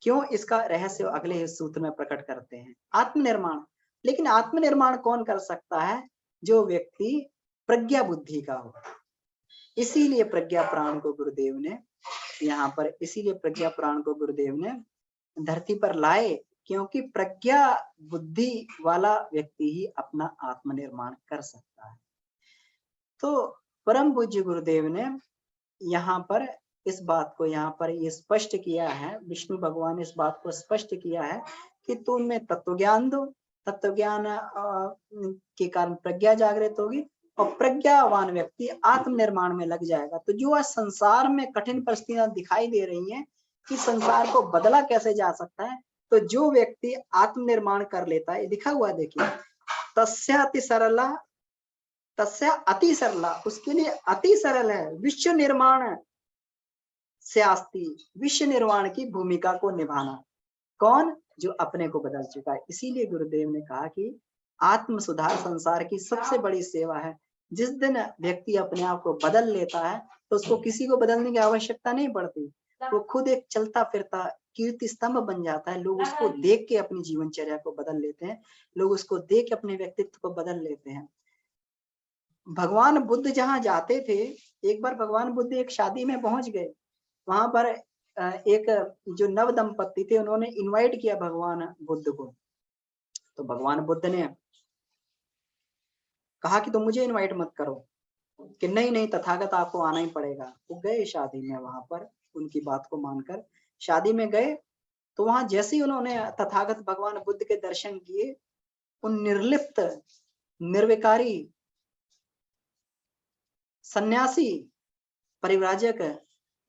A: क्यों? इसका रहस्य अगले सूत्र में प्रकट करते हैं। आत्मनिर्माण, लेकिन आत्मनिर्माण कौन कर सकता है? जो व्यक्ति प्रज्ञा बुद्धि का हो। इसीलिए प्रज्ञा प्राण को गुरुदेव ने यहाँ पर, इसीलिए प्रज्ञा प्राण को गुरुदेव ने धरती पर लाए, क्योंकि प्रज्ञा बुद्धि वाला व्यक्ति ही अपना आत्मनिर्माण कर सकता है। तो परम पूज्य गुरुदेव ने यहाँ पर इस बात को यहाँ पर ये स्पष्ट किया है, विष्णु भगवान ने इस बात को स्पष्ट किया है कि तुम में तत्व ज्ञान दो, तत्व ज्ञान के कारण प्रज्ञा जागृत होगी और प्रज्ञावान व्यक्ति आत्मनिर्माण में लग जाएगा। तो जो आज संसार में कठिन परिस्थितियां दिखाई दे रही हैं कि संसार को बदला कैसे जा सकता है, तो जो व्यक्ति आत्मनिर्माण कर लेता है, दिखा हुआ देखिए, तस्या अति सरला, तस्या अति सरला, उसके लिए अति सरल है विश्व निर्माण से आस्ती, विश्व निर्माण की भूमिका को निभाना। कौन? जो अपने को बदल चुका है। इसीलिए गुरुदेव ने कहा कि आत्म सुधार संसार की सबसे बड़ी सेवा है। जिस दिन व्यक्ति अपने आप को बदल लेता है तो उसको किसी को बदलने की आवश्यकता नहीं पड़ती, वो खुद एक चलता फिरता कीर्ति स्तंभ बन जाता है। लोग उसको देख के अपनी जीवनचर्या को बदल लेते हैं, लोग उसको देख के अपने व्यक्तित्व को बदल लेते हैं। भगवान बुद्ध जहाँ जाते थे, एक बार भगवान बुद्ध एक शादी में पहुंच गए, वहां पर एक जो नव दंपत्ति थे, उन्होंने इनवाइट किया भगवान बुद्ध को। तो भगवान बुद्ध ने कहा कि तुम मुझे इनवाइट मत करो,
B: कि नहीं नहीं तथागत आपको आना ही पड़ेगा। वो गए शादी में, वहां पर उनकी बात को मानकर शादी में गए, तो वहां जैसे ही उन्होंने तथागत भगवान बुद्ध के दर्शन किए, उन निर्लिप्त निर्विकारी सन्यासी परिव्राजक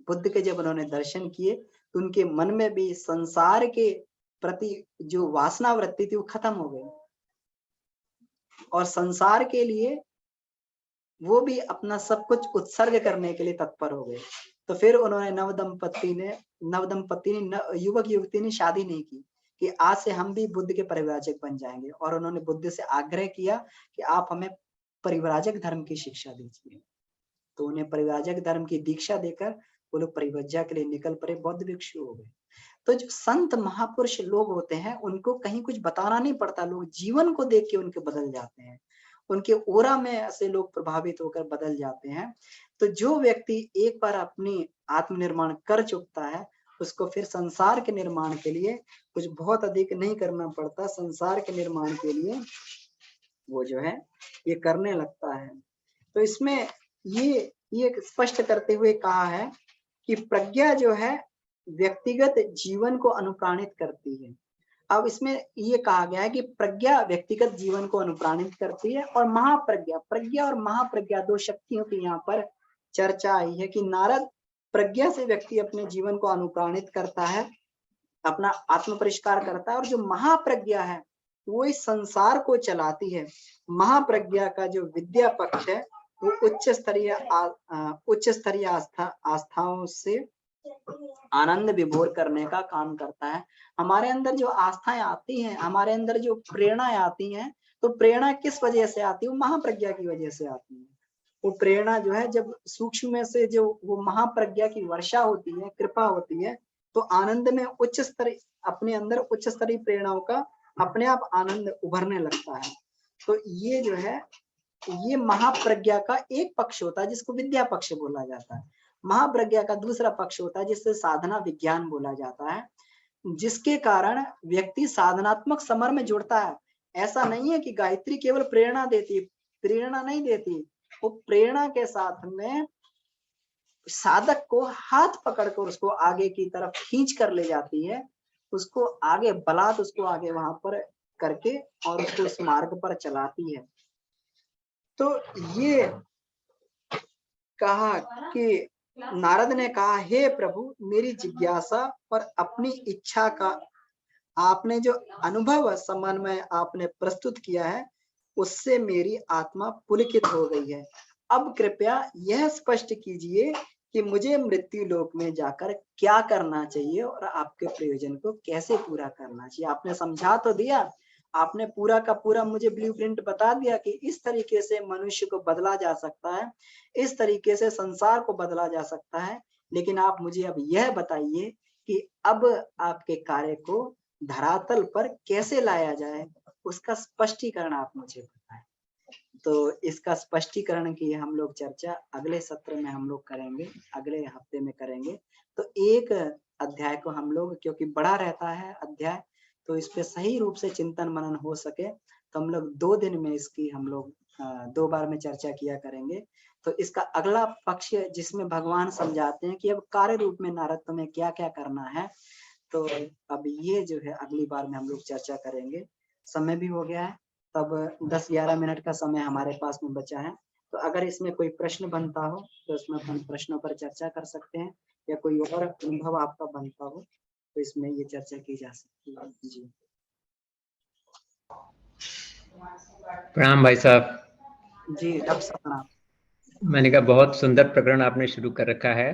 B: बुद्ध के जब उन्होंने दर्शन किए, तो उनके मन में भी संसार के प्रति जो वासना वृत्ति थी वो खत्म हो गई, और संसार के लिए वो भी अपना सब कुछ उत्सर्ग करने के लिए तत्पर हो गए। तो फिर उन्होंने युवक युवती ने शादी नहीं की कि आज से हम भी बुद्ध के परिव्राजक बन जाएंगे, और उन्होंने बुद्ध से आग्रह किया कि आप हमें परिव्राजक धर्म की शिक्षा दीजिए। तो उन्हें परिव्राजक धर्म की दीक्षा देकर वो लोग परिव्रज्या के लिए निकल पड़े, बौद्ध भिक्षु हो गए। तो जो संत महापुरुष लोग होते हैं, उनको कहीं कुछ बताना नहीं पड़ता, लोग जीवन को देख के उनके बदल जाते हैं, उनके ओरा में से लोग प्रभावित होकर बदल जाते हैं। तो जो व्यक्ति एक बार अपनी आत्मनिर्माण कर चुकता है, उसको फिर संसार के निर्माण के लिए कुछ बहुत अधिक नहीं करना पड़ता। संसार के निर्माण के लिए वो जो है ये करने लगता है। तो इसमें ये स्पष्ट करते हुए कहा है कि प्रज्ञा जो है व्यक्तिगत जीवन को अनुप्राणित करती है। अब इसमें ये कहा गया है कि प्रज्ञा व्यक्तिगत जीवन को अनुप्राणित करती है, और महाप्रज्ञा, प्रज्ञा और महाप्रज्ञा दो शक्तियों की यहाँ पर चर्चा आई है कि नारद प्रज्ञा से व्यक्ति अपने जीवन को अनुप्राणित करता है, अपना आत्म परिष्कार करता है, और जो महाप्रज्ञा है वो इस संसार को चलाती है। महाप्रज्ञा का जो विद्या पक्ष है वो उच्च स्तरीय आस्थाओं से आनंद विभोर करने का काम करता है। हमारे अंदर जो आस्थाएं आती हैं, हमारे अंदर जो प्रेरणाएं आती हैं, तो प्रेरणा किस वजह से आती है? वो महाप्रज्ञा की वजह से आती है। वो प्रेरणा जो है जब सूक्ष्म में से जो वो महाप्रज्ञा की वर्षा होती है, कृपा होती है, तो आनंद में उच्च स्तर, अपने अंदर उच्च स्तरीय प्रेरणाओं का अपने आप आनंद उभरने लगता है। तो ये जो है ये महाप्रज्ञा का एक पक्ष होता है जिसको विद्या पक्ष बोला जाता है। महाप्रज्ञा का दूसरा पक्ष होता है जिससे साधना विज्ञान बोला जाता है, जिसके कारण व्यक्ति साधनात्मक समर में जुड़ता है। ऐसा नहीं है कि गायत्री केवल प्रेरणा देती, प्रेरणा नहीं देती, वो प्रेरणा के साथ में साधक को हाथ पकड़कर उसको आगे की तरफ खींच कर ले जाती है, उसको आगे बलात् उसको आगे वहां पर करके और उसको उस मार्ग पर चलाती है। तो ये कहा कि नारद ने कहा, हे प्रभु, मेरी जिज्ञासा और अपनी इच्छा का आपने जो अनुभव समन्वय आपने प्रस्तुत किया है, उससे मेरी आत्मा पुलकित हो गई है। अब कृपया यह स्पष्ट कीजिए कि मुझे मृत्यु लोक में जाकर क्या करना चाहिए और आपके प्रयोजन को कैसे पूरा करना चाहिए। आपने समझा तो दिया, आपने पूरा का पूरा मुझे ब्लूप्रिंट बता दिया कि इस तरीके से मनुष्य को बदला जा सकता है, इस तरीके से संसार को बदला जा सकता है। लेकिन आप मुझे अब यह बताइए कि अब आपके कार्य को धरातल पर कैसे लाया जाए, उसका स्पष्टीकरण आप मुझे बताएं। तो इसका स्पष्टीकरण की हम लोग चर्चा अगले सत्र में हम लोग करेंगे, अगले हफ्ते में करेंगे। तो एक अध्याय को हम लोग, क्योंकि बड़ा रहता है अध्याय, तो इस पे सही रूप से चिंतन मनन हो सके, तो हम लोग 2 दिन में इसकी हम लोग 2 बार में चर्चा किया करेंगे। तो इसका अगला पक्ष जिसमें भगवान समझाते हैं कि अब कार्य रूप में नारद तुम्हें क्या क्या करना है, तो अब ये जो है अगली बार में हम लोग चर्चा करेंगे। समय भी हो गया है, तब 10-11 मिनट का समय हमारे पास में बचा है। तो अगर इसमें कोई प्रश्न बनता हो तो इसमें अपन प्रश्नों पर चर्चा कर सकते हैं, या कोई और अनुभव आपका बनता हो तो इसमें ये चर्चा की जा सकती है। जी
C: प्रणाम भाई साहब।
B: जी डॉक्टर साहब प्रणाम।
C: मैंने कहा बहुत सुंदर प्रकरण आपने शुरू कर रखा है।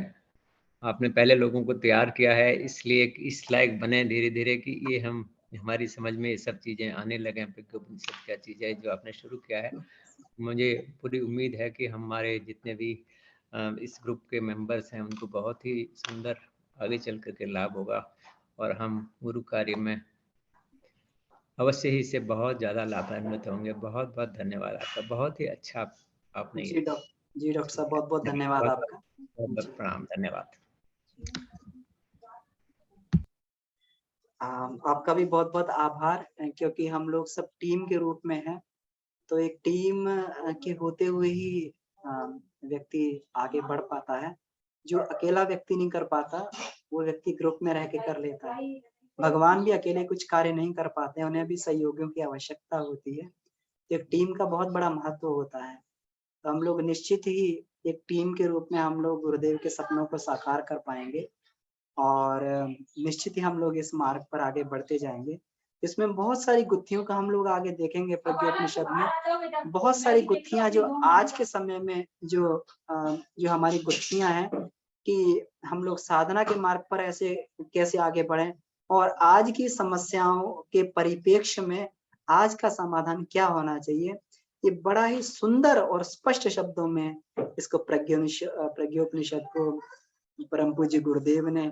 C: आपने पहले लोगों को तैयार किया है, इसलिए इस लायक बने धीरे धीरे कि ये हमारी समझ में ये सब चीज़ें आने लगे। उपनिषद क्या चीज़ है जो आपने शुरू किया है। मुझे पूरी उम्मीद है कि हमारे जितने भी इस ग्रुप के मेंबर्स हैं उनको बहुत ही सुंदर आगे चल करके लाभ होगा, और हम गुरु कार्य में अवश्य ही इससे बहुत ज़्यादा लाभान्वित होंगे। बहुत बहुत धन्यवाद आपका, बहुत ही अच्छा आपने ये।
B: जी डॉक्टर साहब बहुत बहुत धन्यवाद आपका।
C: बहुत बहुत प्रणाम, धन्यवाद।
B: आपका भी बहुत बहुत आभार, क्योंकि हम लोग सब टीम के रूप में हैं, तो एक टीम के होते हुए ही व्यक्ति आगे बढ़ पाता है। जो अकेला व्यक्ति नहीं कर पाता, वो व्यक्ति ग्रुप में रह के कर लेता है। भगवान भी अकेले कुछ कार्य नहीं कर पाते, उन्हें भी सहयोगियों की आवश्यकता होती है। एक टीम का बहुत बड़ा महत्व होता है। तो हम लोग निश्चित ही एक टीम के रूप में हम लोग गुरुदेव के सपनों को साकार कर पाएंगे और निश्चित ही हम लोग इस मार्ग पर आगे बढ़ते जाएंगे। इसमें बहुत सारी गुत्थियों का हम लोग आगे देखेंगे। प्रज्ञोपनिषद में बहुत सारी गुत्थियां जो आज के समय में जो हमारी गुत्थियां हैं कि हम लोग साधना के मार्ग पर ऐसे कैसे आगे बढ़ें और आज की समस्याओं के परिप्रेक्ष्य में आज का समाधान क्या होना चाहिए, ये बड़ा ही सुंदर और स्पष्ट शब्दों में इसको प्रज्ञोपनिषद को परम पूज्य गुरुदेव ने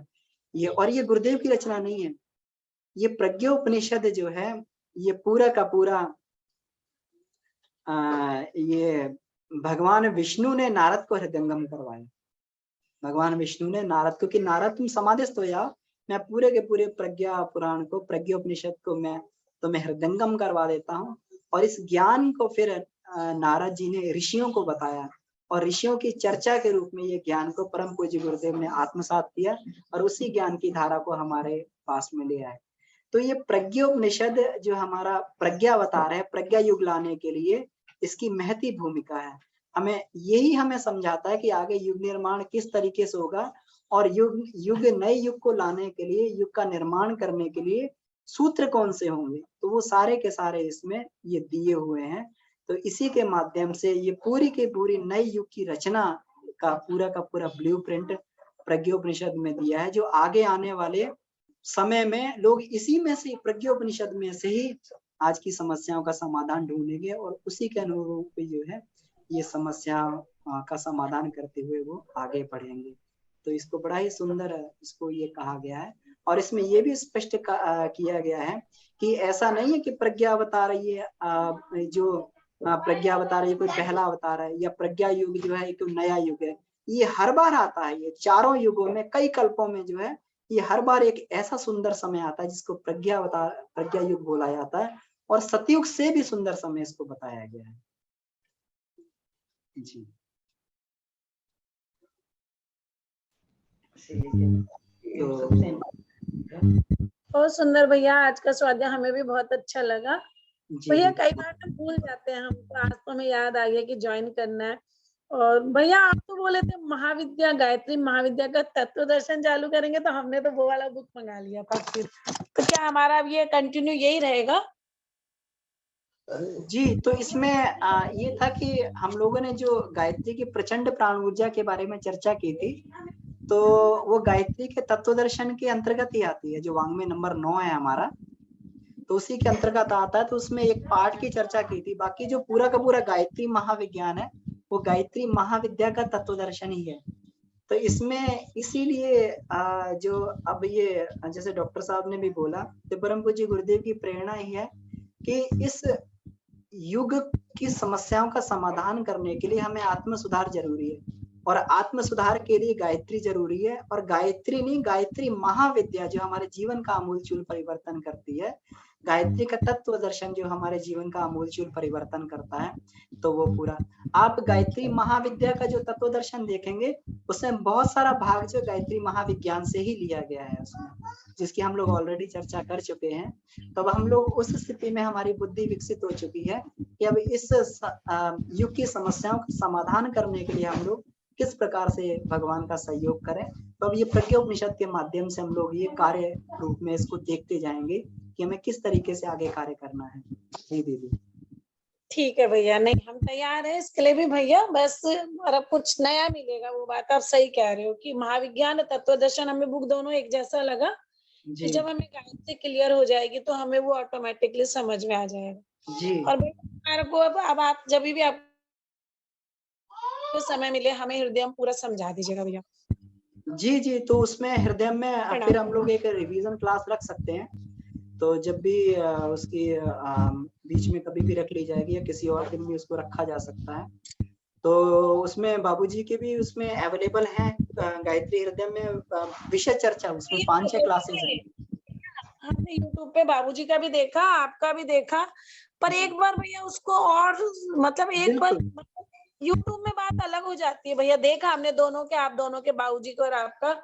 B: ये गुरुदेव की रचना नहीं है, ये प्रज्ञोपनिषद जो है ये पूरा का पूरा ये भगवान विष्णु ने नारद को हृदयंगम करवाया। भगवान विष्णु ने नारद को कि नारद तुम समाधिस्थ हो जाओ, मैं पूरे के पूरे प्रज्ञा पुराण को प्रज्ञोपनिषद को मैं तुम्हें हृदयंगम करवा देता हूँ। और इस ज्ञान को फिर नारद जी ने ऋषियों को बताया और ऋषियों की चर्चा के रूप में ये ज्ञान को परम पूज्य गुरुदेव ने आत्मसात किया और उसी ज्ञान की धारा को हमारे पास में ले आए। तो ये प्रज्ञोपनिषद जो हमारा प्रज्ञावतार है, प्रज्ञा युग लाने के लिए इसकी महती भूमिका है। हमें समझाता है कि आगे युग निर्माण किस तरीके से होगा और नए युग को लाने के लिए, युग का निर्माण करने के लिए सूत्र कौन से होंगे, तो वो सारे के सारे इसमें ये दिए हुए हैं। तो इसी के माध्यम से ये पूरी के पूरी नए युग की रचना का पूरा ब्लूप्रिंट प्रज्ञोपनिषद में दिया है, जो आगे आने वाले समय में लोग इसी में से, प्रज्ञोपनिषद में से ही आज की समस्याओं का समाधान ढूंढेंगे और उसी के अनुरूप जो है ये समस्या का समाधान करते हुए वो आगे बढ़ेंगे। तो इसको बड़ा ही सुंदर इसको ये कहा गया है और इसमें ये भी स्पष्ट किया गया है कि ऐसा नहीं है कि प्रज्ञावतार ये जो प्रज्ञावतार ये कोई पहला अवतार है या प्रज्ञा युग जो है एक नया युग है। ये हर बार आता है, ये चारों युगों में कई कल्पों में जो है ये हर बार एक ऐसा सुंदर समय आता है जिसको प्रज्ञा युग बोला जाता है और सतयुग से भी सुंदर समय इसको बताया गया है। जी
D: बहुत सुंदर भैया, आज का स्वाध्याय हमें भी बहुत अच्छा लगा। भैया कई बार तो भूल जाते हैं, हमको आज तो हमें याद आ गया कि ज्वाइन करना है। और भैया आप तो बोले थे महाविद्या, गायत्री महाविद्या का तत्व दर्शन चालू करेंगे, तो हमने तो वो वाला बुक मंगा लिया था फिर। तो क्या हमारा अब ये कंटिन्यू यही रहेगा?
B: जी, तो इसमें ये था कि हम लोगों ने जो गायत्री की प्रचंड प्राण ऊर्जा के बारे में चर्चा की थी, तो वो गायत्री के तत्व दर्शन के अंतर्गत ही आती है, जो वांग्मय नंबर 9 है हमारा, तो उसी के अंतर्गत आता है। तो उसमें एक पार्ट की चर्चा की थी, बाकी जो पूरा का पूरा गायत्री महाविज्ञान है वो गायत्री महाविद्या का तत्व दर्शन ही है। तो इसमें इसीलिए जो अब ये जैसे डॉक्टर साहब ने भी बोला, तो परम पूज्य गुरुदेव की प्रेरणा ही है कि इस युग की समस्याओं का समाधान करने के लिए हमें आत्म सुधार जरूरी है और आत्म सुधार के लिए गायत्री जरूरी है। और गायत्री नहीं, गायत्री महाविद्या जो हमारे जीवन का आमूलचूल परिवर्तन करती है, गायत्री का तत्व दर्शन जो हमारे जीवन का आमूलचूल परिवर्तन करता है, तो वो पूरा आप गायत्री महाविद्या का जो तत्व दर्शन देखेंगे उसमें बहुत सारा भाग जो गायत्री महाविज्ञान से ही लिया गया है उसमें, जिसकी हम लोग ऑलरेडी चर्चा कर चुके हैं। तब हम लोग उस स्थिति में हमारी बुद्धि विकसित हो चुकी है कि अब इस युग की समस्याओं का समाधान करने के लिए हम लोग किस प्रकार से भगवान का सहयोग करें। तो अब ये प्रज्ञोपनिषद के माध्यम से हम लोग ये कार्य रूप में इसको देखते जाएंगे कि हमें किस तरीके से आगे कार्य करना है। जी दीदी
D: ठीक है भैया, नहीं हम तैयार हैं इसके लिए भी भैया, बस और अब कुछ नया मिलेगा, वो बात आप सही कह रहे हो कि महाविज्ञान तत्व दर्शन हमें बुक दोनों एक जैसा लगा कि जब हमें गायत्री क्लियर हो जाएगी तो हमें वो ऑटोमेटिकली समझ में आ जाएगा
B: जी।
D: और भैया को अब आप जब भी आप समय मिले हमें हृदय पूरा समझा दीजिएगा भैया।
B: जी जी, तो उसमें हृदय में फिर हम लोग एक रिवीजन क्लास रख सकते हैं, तो जब भी उसकी बीच में कभी भी रख ली जाएगी या किसी और दिन भी उसको रखा जा सकता है। तो उसमें बाबूजी के भी उसमें अवेलेबल हैं, गायत्री हृदय में विषय चर्चा, उसमें 5-6 क्लासेस हैं।
D: हमने यूट्यूब पे बाबूजी का भी देखा, आपका भी देखा, पर एक बार भैया उसको और मतलब एक बार यूट्यूब में बात अलग हो जाती है भैया। देखा हमने दोनों के, आप दोनों के, बाबूजी को और आपका,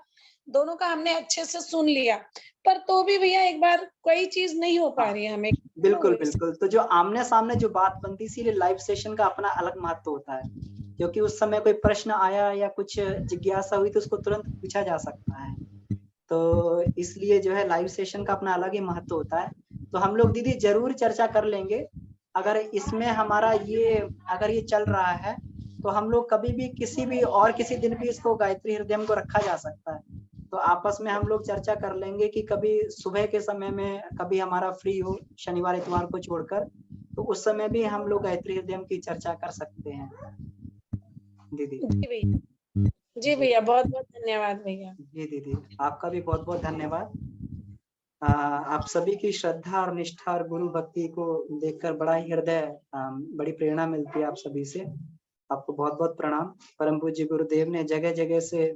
D: दोनों का हमने अच्छे से सुन लिया, पर तो भी भैया एक बार कोई चीज नहीं हो पा रही है हमें।
B: बिल्कुल बिल्कुल। तो जो आमने सामने जो बात बनती, इसीलिए लाइव सेशन का अपना अलग महत्व होता है, क्योंकि उस समय कोई प्रश्न आया या कुछ जिज्ञासा हुई तो उसको तुरंत पूछा जा सकता है। तो इसलिए जो है लाइव सेशन का अपना अलग ही महत्व होता है। तो हम लोग दीदी जरूर चर्चा कर लेंगे। अगर इसमें हमारा ये अगर ये चल रहा है तो हम लोग कभी भी किसी भी और किसी दिन भी इसको गायत्री हृदयम को रखा जा सकता है। तो आपस में हम लोग चर्चा कर लेंगे कि कभी सुबह के समय में कभी हमारा फ्री हो, शनिवार इतवार को छोड़कर, तो उस समय भी हम लोग गायत्री हृदयम की चर्चा कर सकते हैं दीदी।
D: जी भैया, जी भैया, बहुत बहुत धन्यवाद भैया।
B: जी दीदी, आपका भी बहुत बहुत धन्यवाद। आप सभी की श्रद्धा और निष्ठा और गुरु भक्ति को देखकर बड़ा ही हृदय बड़ी प्रेरणा मिलती है आप सभी से। आपको बहुत बहुत प्रणाम। परम पूज्य गुरुदेव ने जगह जगह से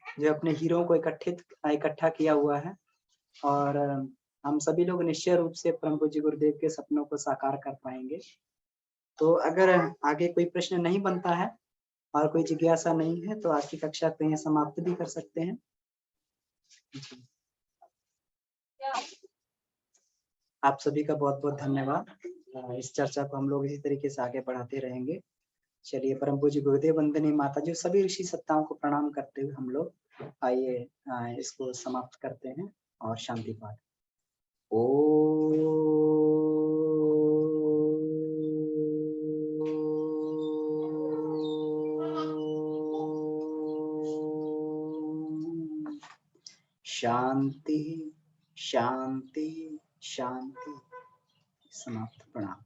B: जो अपने हीरों को इकट्ठा किया हुआ है, और हम सभी लोग निश्चय रूप से परम पूज्य गुरुदेव के सपनों को साकार कर पाएंगे। तो अगर आगे कोई प्रश्न नहीं बनता है और कोई जिज्ञासा नहीं है तो आज की कक्षा को यहाँ समाप्त भी कर सकते हैं। आप सभी का बहुत बहुत धन्यवाद। इस चर्चा को हम लोग इसी तरीके से आगे बढ़ाते रहेंगे। चलिए, परम पूज्य गुरुदेव वंदनीय माता जी, सभी ऋषि सत्ताओं को प्रणाम करते हुए हम लोग आइए इसको समाप्त करते हैं और शांति पाठ। शांति शांति शांति। समाप्त। प्रणाम।